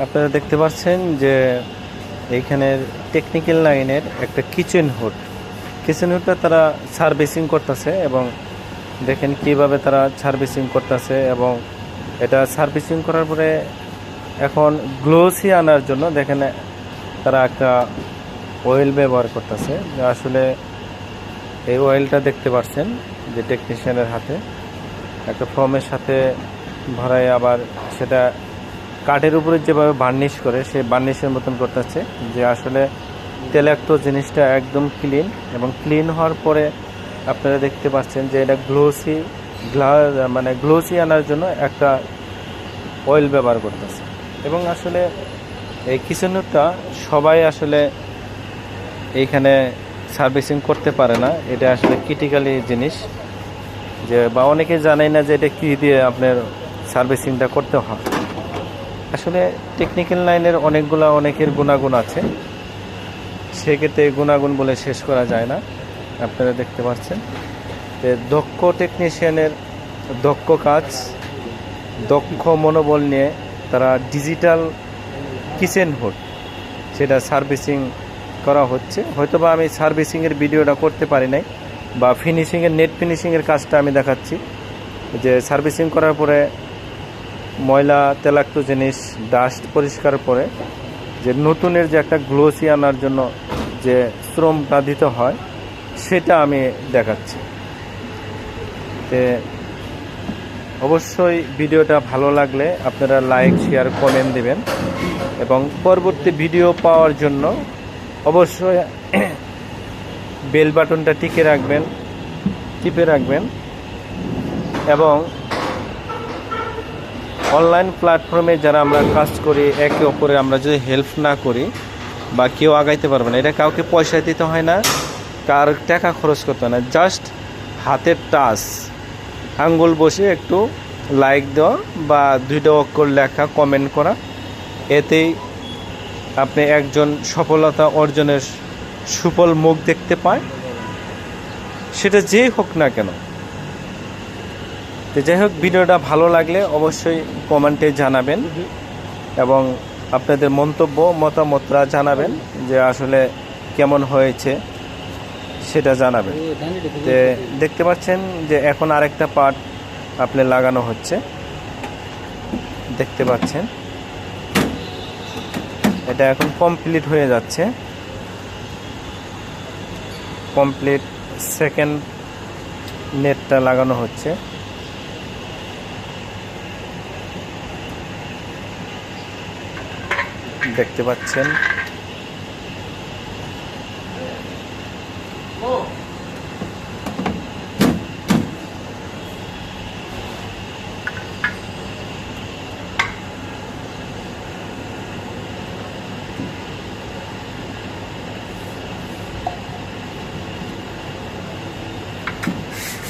আপনারা দেখতে পাচ্ছেন যে এইখানের টেকনিক্যাল লাইনের একটা কিচেন হুডটা তারা সার্ভিসিং করতেছে এবং দেখেন কিভাবে তারা সার্ভিসিং করতেছে এবং এটা সার্ভিসিং করার পরে এখন গ্লোসি আনার জন্য দেখেন তারা একটা অয়েল ব্যবহার করতেছে। আসলে এই অয়েলটা দেখতে পাচ্ছেন যে টেকনিশিয়ানের হাতে একটা ফর্মের সাথে ভরায়, আবার সেটা কাঠের উপরে যেভাবে বার্নিশ করে সেই বার্নিশের মতন করতেছে, যে আসলে তেলাক্ত জিনিসটা একদম ক্লিন এবং ক্লিন হওয়ার পরে আপনারা দেখতে পাচ্ছেন যে এটা গ্লোসি আনার জন্য একটা অয়েল ব্যবহার করতেছে। এবং আসলে এই কিচেনটা সবাই আসলে এইখানে সার্ভিসিং করতে পারে না, এটা আসলে ক্রিটিক্যালি জিনিস, যে বা অনেকে জানেই না যে এটা কী দিয়ে আপনার সার্ভিসিংটা করতে হয়। আসলে টেকনিক্যাল লাইনের অনেকের গুণাগুণ আছে, সেক্ষেত্রে গুণাগুণ বলে শেষ করা যায় না। আপনারা দেখতে পাচ্ছেন যে দক্ষ টেকনিশিয়ানের দক্ষ কাজ, দক্ষ মনোবল নিয়ে তারা ডিজিটাল কিচেন হুড সেটা সার্ভিসিং করা হচ্ছে। হয়তোবা আমি সার্ভিসিংয়ের ভিডিওটা করতে পারি নাই, বা নেট ফিনিশিংয়ের কাজটা আমি দেখাচ্ছি, যে সার্ভিসিং করার পরে ময়লা তেলাক্ত জিনিস ডাস্ট পরিষ্কার করে যে নতুনের যে একটা গ্লোসি আনার জন্য যে শ্রমটা দিতে হয় সেটা আমি দেখাচ্ছি। তে অবশ্যই ভিডিওটা ভালো লাগলে আপনারা লাইক শেয়ার কমেন্ট দিবেন এবং পরবর্তী ভিডিও পাওয়ার জন্য অবশ্যই বেল বাটনটা টিপে রাখবেন এবং অনলাইন প্ল্যাটফর্মে যারা আমরা কাজ করি একে অপরে আমরা যদি হেল্প না করি বা কেউ আগাইতে পারবে না। এটা কাউকে পয়সা দিতে হয় না, কার টাকা খরচ করতে হয় না, জাস্ট হাতের টাচ, আঙ্গুল বসে একটু লাইক দেওয়া বা 2টা অক্ষর লেখা কমেন্ট করা, এতেই আপনি একজন সফলতা অর্জনের সুফল মুখ দেখতে পায়, সেটা যেই হোক না কেন। তো যাই হোক, ভিডিওটা ভালো লাগলে অবশ্যই কমেন্টে জানাবেন এবং আপনাদের মতামতরা জানাবেন, যে আসলে কেমন হয়েছে সেটা জানাবেন। তো দেখতে পাচ্ছেন যে এখন আরেকটা পার্ট আপনি লাগানো হচ্ছে, দেখতে পাচ্ছেন এটা এখন কমপ্লিট হয়ে যাচ্ছে, কমপ্লিট সেকেন্ড নেটটা লাগানো হচ্ছে। দেখতে পাচ্ছেন